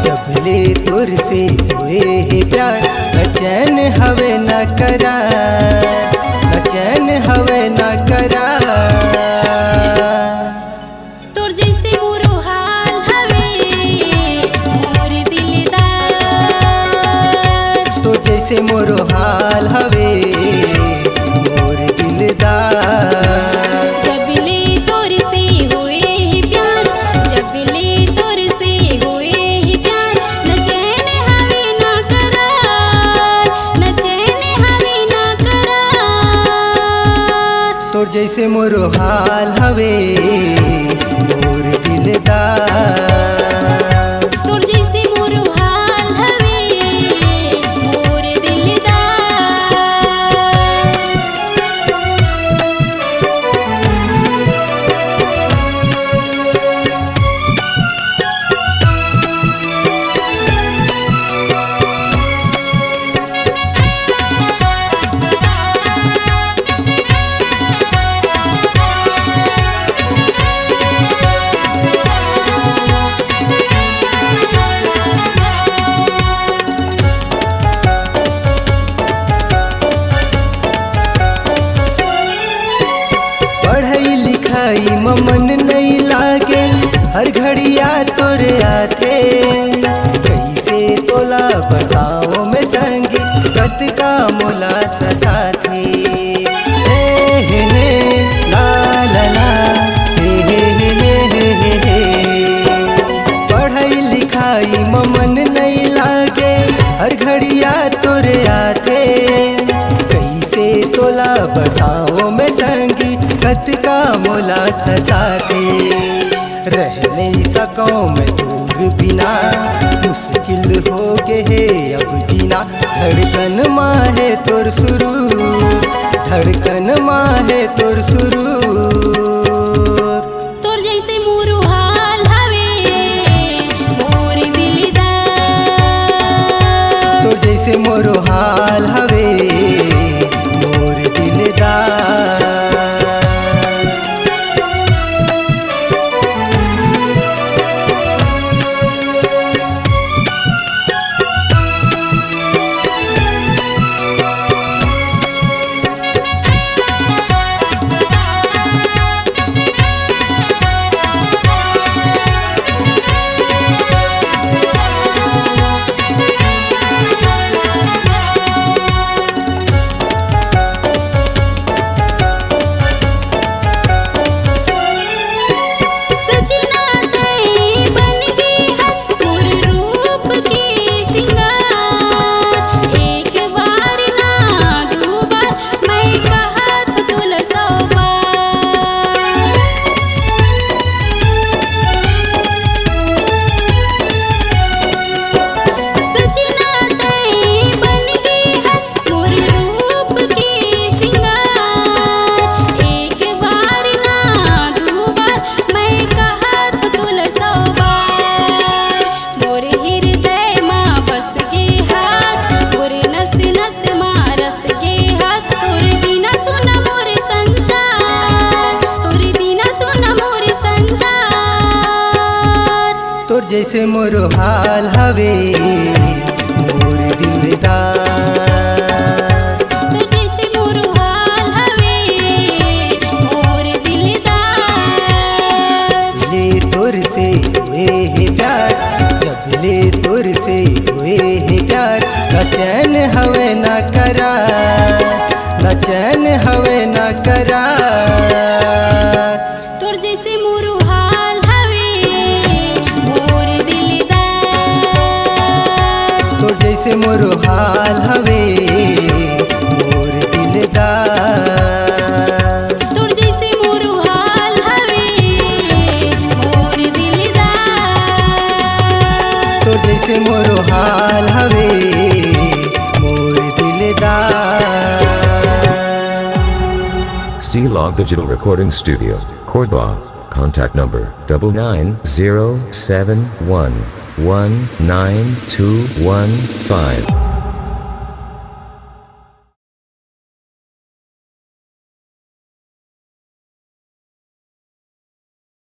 जब ले तुर से हुए है प्यार न चैन हवे न करार, न चैन हवे न करार। तोर जैसे मोरो हाल हवे मोर दिलदार, तो जैसे मोरो हाल हवे मोर दिलदार। जब ले तोर से हुए है प्यार, जब ले तोर से हुए है प्यार, न चैन हवे न करार, न चैन हवे न करार। तोर जैसे मोरो हाल हवे मोर दिलदार। तोर जैसे मोरो हाल हवे मोर दिलदार। पढ़ाई लिखाई मन नहीं लागे, हर घड़िया तोरे आते। कैसे तोला बताओ मैं संगी कत का मोला सता थे। हे ला ला ला हे। पढ़ाई लिखाई मन नहीं लागे, हर घड़िया तोरे आते। कैसे तोला बताओ मैं संगी कत का मोला सता के। रह नहीं सकूं मैं दूर बिना, मुश्किल हो गए है अब जीना। धड़कन माहे तोर शुरू, धड़कन माहे तोर शुरू। तोर जैसे मोरो हाल हवे मोर दिलदार, तो जैसे मोरो हाल हवे मोर दिलदार। तोर जैसे मोरो हाल हवे मोर दिलदार। तोर जैसे मोरो हाल हवे मोर दिलदार। ले तोर से हुए है प्यार, जब ले तोर से हुए है प्यार। न चैन हवे न करार, न चैन हवे न करार। तोर जैसे मोरो हाल हवे मोर दिलदार। तोर जैसे मोरो हाल हवे मोर दिलदार। तोर जैसे मोरो हाल हवे मोर दिलदार। तोर जैसे मोरो हाल हवे मोर दिलदार। C-Log Digital Recording Studio, Cordoba. Contact number 99071192115.